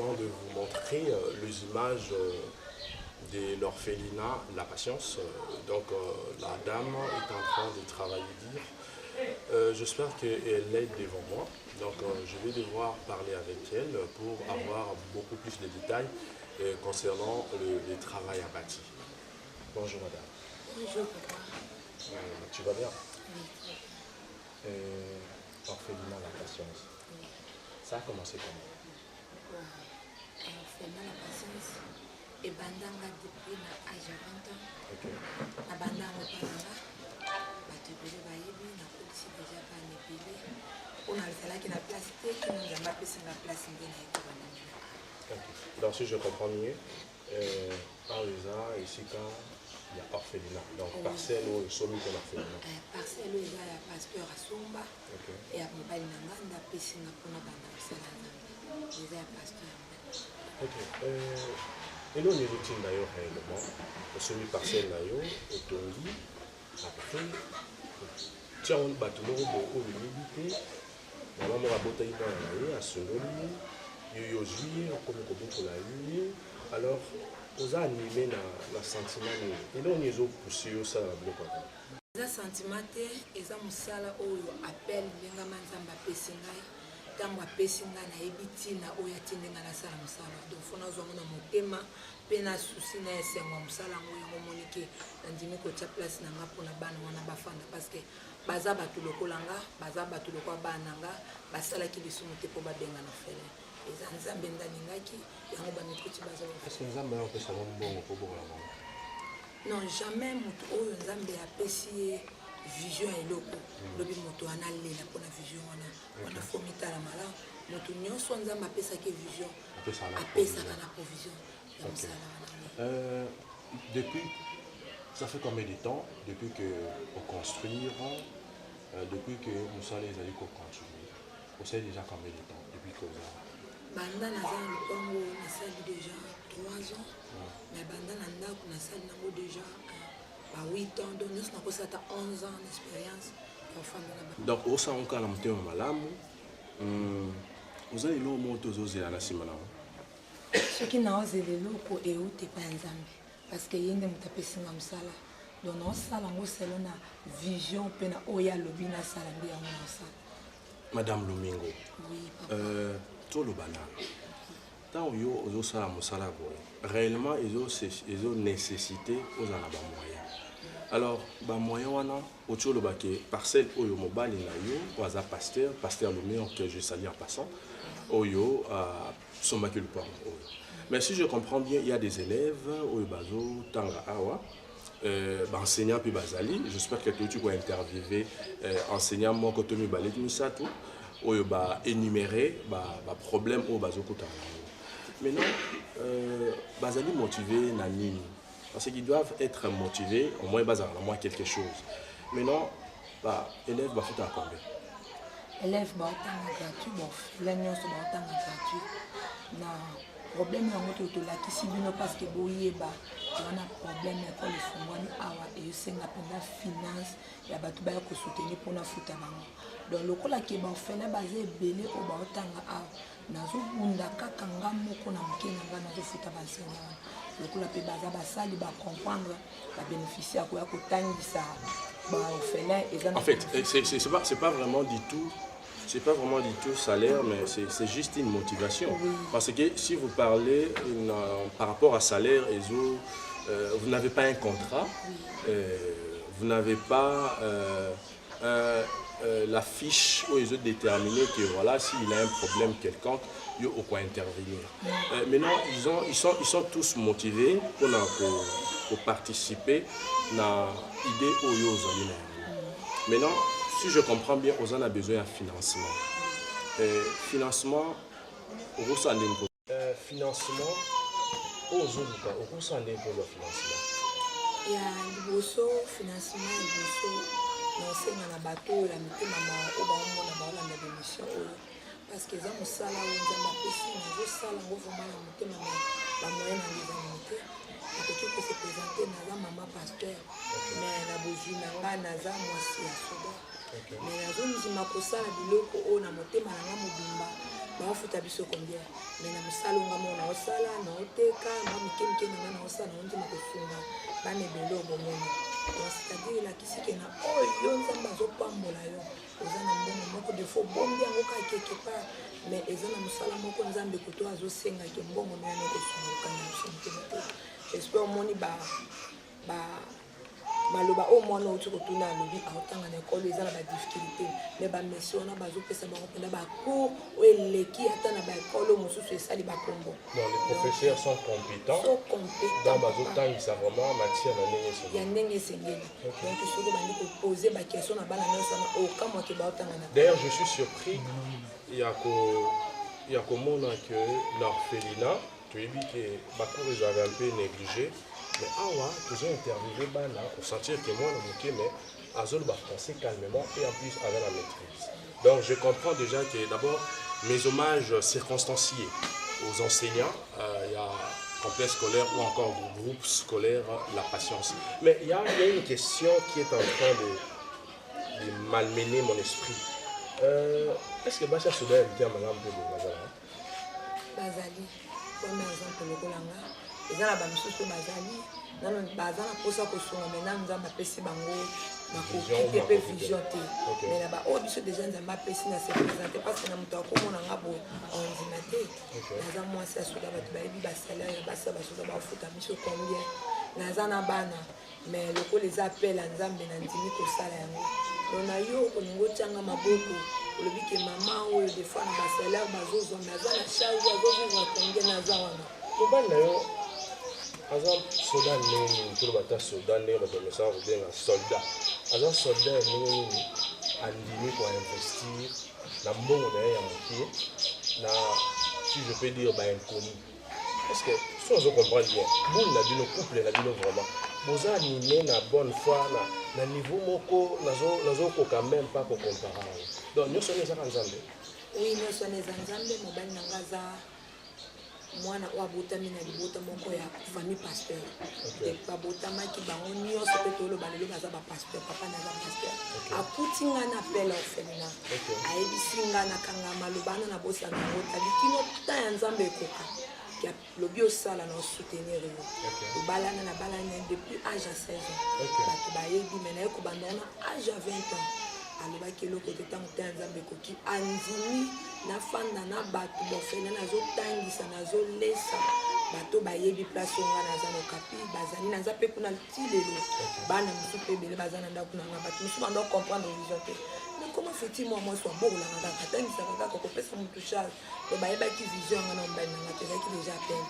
présent de vous montrer les images de l'orphelinat La Patience. La dame est en train de travailler dire. J'espère qu'elle est devant moi. Je vais devoir parler avec elle pour avoir beaucoup plus de détails concernant le travail abattu. Bonjour madame. Bonjour papa. Tu vas bien? Oui, très bien. Orphelinat La Patience. Oui. Ça a commencé comment? Orphelinat La Patience et bandanga depuis l'âge de 20 ans. Ok. Na bandanga palanga. Bato ebele bayebi na kodisi déjà pas nebele. On a ezalaki na place te ki nzambe apesanga place nde na yeko banamela. Ok. Donc si je comprends mieux, par les ici quand il y a orphelinat, donc parcelle où ils sont mis dans l'orphelinat. Parcelle oyo eza ya pasteur asomba ya mobali na nga nde apesinga mpona banda kosala nzambe eza ya pasteur. Ok. eloni ezotinda yo réellement osomi parcelle na yo otongi après tia wana bato moko boye oyo oyebi te mama moko abotaki mwana na ye asundoli ye yo ozwi ye okomi kobokola ye alors oza anime na sentiment nini eloni ezopousse yo osala na biloko ya eza sentiment te eza mosala oyo appel ndengama nzambe apesi ngai ntango apesi ngai nayebi ntina oyo atindi ngai nasala mosala donc fo nazwango na motema mpe na susi na esengo ya mosala yango yango omoni ke nandimi kotia place na nga mpona bana wana bafanda parceke baza bato lokola nga baza bato lokola bana na nga basalaki lisumu te mpo babenga na fele eza nzambe ndaningaki yango bamikuti baza nzambe ayopesaka mbongo mpo bokola bango non jamais moto oyo nzambe apesi ye vision ya eloko lobi moto wana alela mpona vision wana fo mitala malamu moto nyonso nzambe apesaki vision apesaka na provision ya mosala wana. Depuis, ça fait combien de temps depuis que au construire, depuis que mosala ezali kocontinue osali déjà combien de temps depuis que oza banda naza na lopango nasali déjà 3 ans mais banda na ndako nasali nango déjà 8 ans donc nyonso nakosala ata 11 ans d'expérience ya ofanda na donc osala kaka na motema malamu oza eloko moko te ozozela na nsima nango soki naozela eloko euti epai ya nzambe parceke ye nde moto apesinga mosala donc naosala yango selo na vision mpe na oyo alobi nasala nde yango naosala. Madame Lomingo, oui, papa. toloba nano ntango yo ozosala mosala boye réellement ezo nécessité ozala na bamoyen alors bamoyen wana oti oloba ke parcelle oyo mobali na yo aza pasteur Lomingo que je salue en passant oyo sombaki lupango oyo mais si je comprends bien il y a des élèves oyo bazotanga awa enseignant puis bazali j'espère que tu vas interviewer enseignant moko to mibale misatu oyo ba énumérer ba problème au bazokutana maintenant bazali motivé na nini parce qu'ils doivent être motivés au moins bazala moi quelque chose maintenant élèves bafuta combien élèves baotanga gratuit bon la nyonso baotanga gratuit na problème yango tolakisi bino parce que boyeba wana problème ekole efungwani awa eyosenga mpenza finance ya bato baya kosoutenir mpona futa bango donc lokola ke baofele baza ebele oyo baotanga awa nazobunda kaka nga moko na moke na nga nazofuta bansenya wana lokola mpe baza basali bacomprendre babénéficie ya koya kotangisa baofele eza en fait c'est pas vraiment du tout. C'est pas vraiment du tout salaire, mais c'est juste une motivation. Oui. Parce que si vous parlez par rapport à salaire, vous n'avez pas un contrat, vous n'avez pas la fiche où ils ont déterminé que voilà, s'il a un problème quelconque, il y a au quoi intervenir. Maintenant, ils sont tous motivés pour participer à l'idée où ils ont. Maintenant, si je comprends bien, on a besoin d'un financement. Financement, financement, au financement. Il y a liboso financement liboso naosenga na bato la mitema o baomona baolanda bémission oyo parce que eza mosala oyo nzambe apesi nazosala yango vraimen na motema bamoyen na ngai eza limite nakoki kose présente naza mama pasteur mais na bozwi na ngai naza mwasi ya soda mais nazondima kosala biloko oyo na motema na nga mobimba bafuta biso combien mais na mosala nga mona osala na oteka na mikemike na na osala na ndima kosunga bana ebele obomona donc c'est-à-dire elakisi ke na oyo nzambe azopambola yo oza na mbongo moko de fois bombi yango kaka quelque part mais eza na mosala moko nzambe koto azosengaki mbongo na yango kosunga okanga biso motema te j'espère omoni maloba o mwana outi kotuna alobi aotanga na ekolo eza na badifficulté mais bamesi wana bazopesa bango mpena bacours oyo eleki ata na baekolo mosusu esali bakombo les professeurs sont compétents dans bazotangisa vraiment matière ya ndenge esengeli donc soki bandi kopose baquestion na bana nyonso wana okamwake baotanga na d'ailleurs je suis surpris ya komona que l'orphelinat toyebi ke bacours ezali un peu négligé. Mais awa, toujours interviewé bana pour sentir que moi, le mais Azol va penser calmement et en plus avec la maîtrise. Donc je comprends déjà que d'abord mes hommages circonstanciés aux enseignants, il y a complexe scolaire ou encore groupe scolaire, la patience. Mais il y a une question qui est en train de malmener mon esprit. Est-ce que Bacha Souda est bien madame de Bazali? Bazali, comme exemple le Kolanga. Eza na bamisusu bazali nano baza na posa kosunga mais nano nzambe apesi bango makoki pe vision te mais na baoyo biso déjà nzambe apesi na se présente parce que na moto akomona nga boye ondima te naza mwasi ya soda bato bayebi basalaire ya basa basoda bafuta biso combien naza na bana mais lokola eza appel ya nzambe na ndimi kosala yango donc na yo okolingi otianga maboko olobi ke mama oyo des fois na basalaire bazozwa naza na charge azovivre combien naza wana mobali na yo aza soda ndenge tolo bata soda ndenge bakomesa kobenga soldat aza soldat ndenge nini andimi koinvestir na mbongo na ye ya mokie na si je peux dire bainconnu parce que so ozocomprendre bien bule na bino couple na bino vraiment boza anime na bonne foi na niveau moko nazokoka même pas kocompara donc nyonso wana ezaka nzambe oui nyonso wana eza nzambe mobali nanga aza mwana oyo abotami na libota moko ya famille pasteur babotamaki bango nyonso mpe toloba lelo baza bapasteur papa naza pasteur akuti nga na apele orphelina ayebisi nga nakanga maloba ana na bosana yango talikino ta ya nzambe ekoka lobi osala na osoutenir yo obalana na balana depuis âge à 16 ans bato bayebi me naye kobanda wana âge à 20 ans alobaki eloko te ntango te ya nzambe ekoki andimi nafanda na bato bofele nazotangisa nazolesa bato bayebi place oyo nga naza na okapi bazali naza mpe kuna ti lelo bana mosusu mpe ebele baza na ndako nanga bato mosusu banda comprendre vision te mais comment fait-il moi mwasi wabokolanga kaka atangisaka kaka kopesa motu charge to bayebaki vision yanga na mobali nanga te ezalaki déjà peine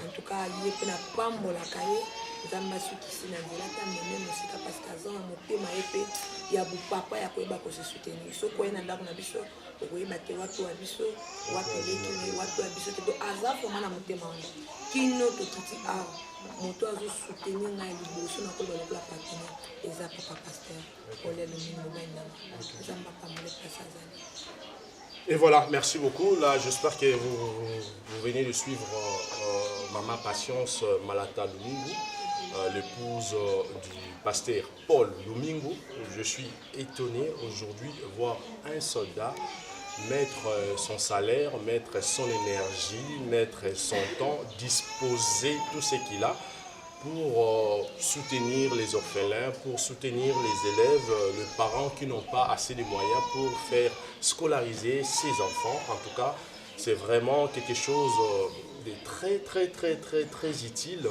en tout cas ye mpe na pambolaka ye nzambe asukisi na nzela ata meme mosika parce que aza na motema ye mpe ya bopapa ya koyeba kose soutenir soki oye na ndako na biso okoyeba te wapi wa biso wapi elekini wapi wa biso te to aza vraimen na motema wana kino tokiti awa moto azosoutenir ngai liboso na koyeba lokola partenaire eza papa pasteur olelo mingi mobali nanga nzambe apamole place azali. Et voilà, merci beaucoup. Là, j'espère que vous venez de suivre Maman Patience Malata Lumingu, l'épouse du pasteur Paul Lumingu. Je suis étonné aujourd'hui de voir un soldat mettre son salaire, mettre son énergie, mettre son temps, disposer tout ce qu'il a pour soutenir les orphelins, pour soutenir les élèves, les parents qui n'ont pas assez de moyens pour faire scolariser ses enfants. En tout cas, c'est vraiment quelque chose de très utile.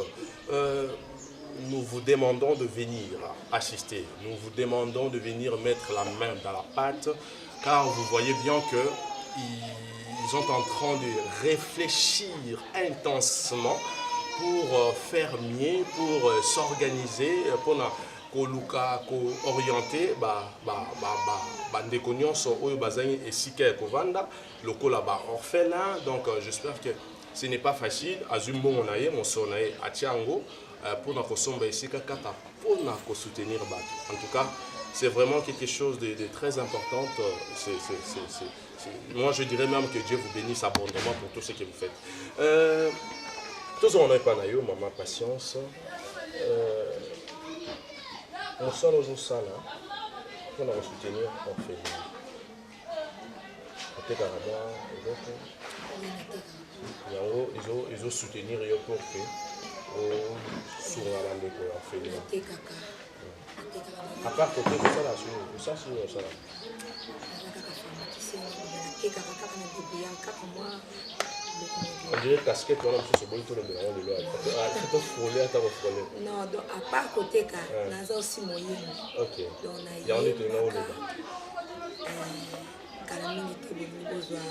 Nous vous demandons de venir assister. Nous vous demandons de venir mettre la main dans la pâte, car vous voyez bien qu'ils sont en train de réfléchir intensement pour faire mieux, pour s'organiser, pour orienter bandeko nyonso oyo bazangi esika ya kovanda lokola ba orphelin. Donc j'espère que ce n'est pas facile. Azumbongo na ye moso na ye atiango pour na kosomba esika kaka pour na soutenir bato. En tout cas, c'est vraiment quelque chose de très important. Moi je dirais même que Dieu vous bénisse abondamment pour tout ce que vous faites. Tous on n'est pas naïo, maman patience. On sort aux salles pour nous soutenir en fait. otekaka mwa eloko yango ezosoutenir yo pour que osunga bandeko ya orphelinat à part côté kosala osasi osala on dirait casquette wana mosusu oboyi tolobela ngo lelo tofrole ata kofrole non donc à part koteka naza aussi moyembi yango nde tolinga oloba kala mingi te bolingi bozwa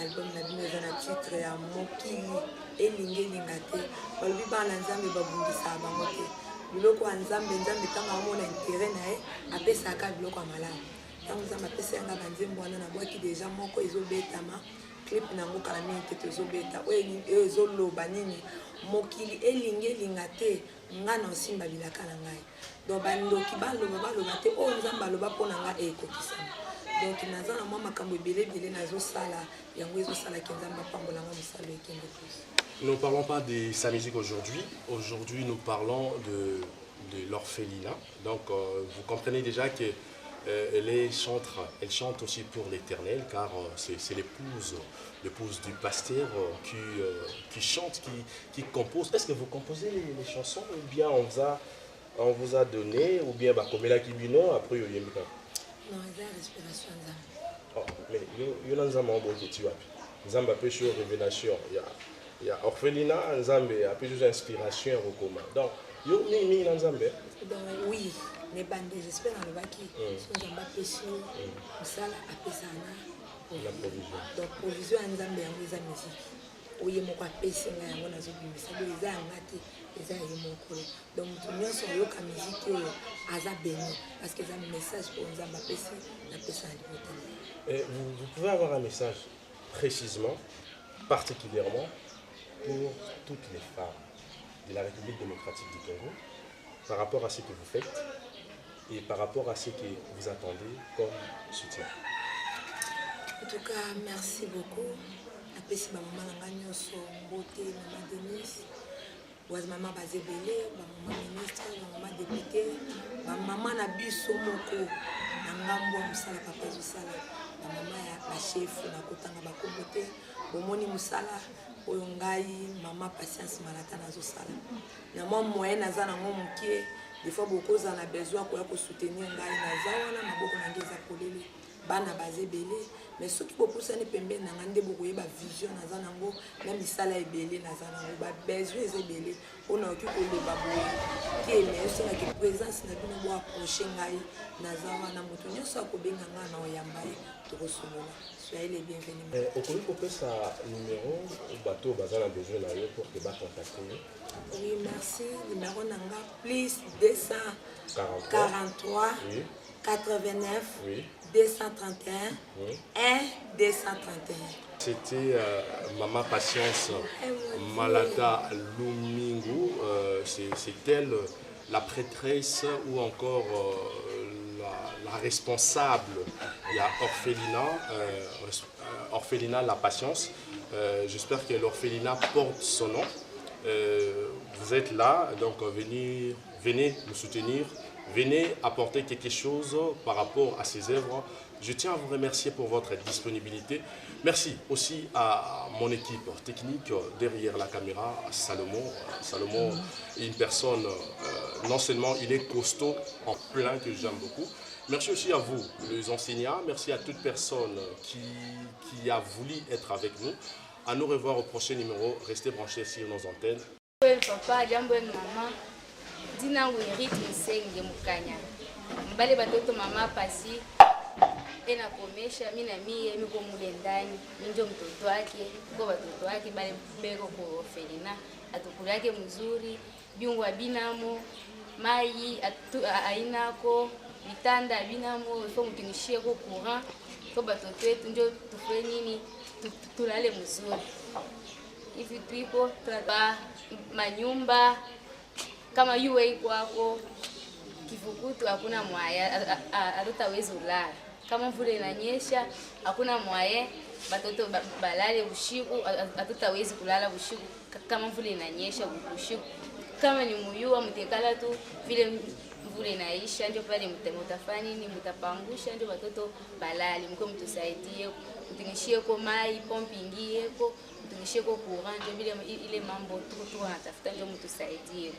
album na bino eza na titre ya mokili elingi elinga te balobi bana nzambe babungisaka bango te biloko ya nzambe ntango amona intere na ye apesaka biloko ya malamu ntango nzambe apesa yanga banzembo wana nabwaki deja moko ezobetama clip nango kala mingi te tozobeta oyo ezoloba nini mokili elingi elinga te nga na osimba bilaka na ngai donc bandoki baloba te oyo nzambe aloba mpo na nga ekokisama donc naza na mwa makambo ebele nazosala yango ezosalaki nzambe apambolanga mosalo ekende plus. Nous ne parlons pas de sa musique aujourd'hui. Aujourd'hui, nous parlons de l'orphelinat. Donc, vous comprenez déjà que elle chante aussi pour l'Éternel, car c'est l'épouse du pasteur qui chante, qui compose. Est-ce que vous composez les chansons ou bien on vous a donné, ou bien comme la Kibino, après il y a non, il y a respiration. Oh, mais il y a un zamba Nzamba peut sur révélation. Il y a orphelinat, Nzambe, a plusieurs inspirations au commun. Donc, yo mi Nzambe. Donc oui, les bandes j'espère dans le baki. So Nzamba pesio, musala apesana. La provision. Donc provision Nzambe yango eza musique. Oye moko apesinga yango nazobimisa. Donc eza ngati, eza yemoko. Donc tout nyonso yoka musique oyo aza béni parce que eza un message pour Nzamba pesi na pesa liberté. Vous pouvez avoir un message précisément, particulièrement pour toutes les femmes de la République démocratique du Congo, par rapport à ce que vous faites et par rapport à ce que vous attendez comme soutien. En tout cas, merci beaucoup. Apesi ba maman nanga nyonso mbote maman Denise, was maman Bazebele, ba maman ministre, ba maman député, ba maman na biso moko na ngambo musala papa zosala, ba maman ya ba chef na kotanga ba kombote, bomoni musala oyo ngai mama Patience Malata nazosala na mwa moyen naza nango mokie des fois bokoza na besoin koya ko soutenir ngai naza wana maboko na ngeza polele bana bazebele mais soki bopusani pembeni na ngande bokoyeba vision naza nango na misala ebele naza nango ba besoin ezebele ona oki koloba boye ke mais c'est que présence na bino bo approcher ngai naza wana moto nyonso akobenga nga na oyamba ye tokosomola. Soyez les bienvenus. Okoki kopesa numéro bateau bazala besoin na yo pour que ba contacter. Oui, merci. Numéro nanga plus 243 oui. 89 oui. 231 oui. 1 231. C'était Maman Patience Malata Lumingu. C'est elle la prêtresse ou encore la responsable. Il y a orphelinat La Patience. J'espère que l'orphelinat porte son nom. Vous êtes là, donc venez nous soutenir, venez apporter quelque chose par rapport à ces œuvres. Je tiens à vous remercier pour votre disponibilité. Merci aussi à mon équipe technique derrière la caméra, Salomon. Salomon est une personne, non seulement il est costaud, en plein, que j'aime beaucoup. Merci aussi à vous, les enseignants. Merci à toute personne qui a voulu être avec nous. À nous revoir au prochain numéro. Restez branchés sur nos antennes. Papa, jambo maman. Dina Wirit Msenge Mukanya. Mbale batoto mama pasi. Ena komesha mina mie miko mule ndani. Njo mtoto wake, kwa watoto wake bale beko kwa orphelinat. Atukuli yake mzuri, biungo binamo, mai ainako, vitanda binamo, ifo mtunishie kwa courant. Kwa batoto wetu njo tufanye nini? Tulale mzuri. Hivi tuipo tunatoa manyumba kama UA kwako kifukutu hakuna mwaya hatutaweza ulala. Kama mvula inanyesha hakuna mwaya batoto balale usiku hatutaweza kulala usiku kama mvula inanyesha usiku. Kama ni muyua mtekala tu vile mvula inaisha, ndio pale mtafanya nini, mtapangusha, ndio watoto balali, mko mtusaidie, mtingishie kwa mai, pompi ingie kwa mtingishie kwa courant, ndio ile mambo tu anatafuta, ndio mtusaidie.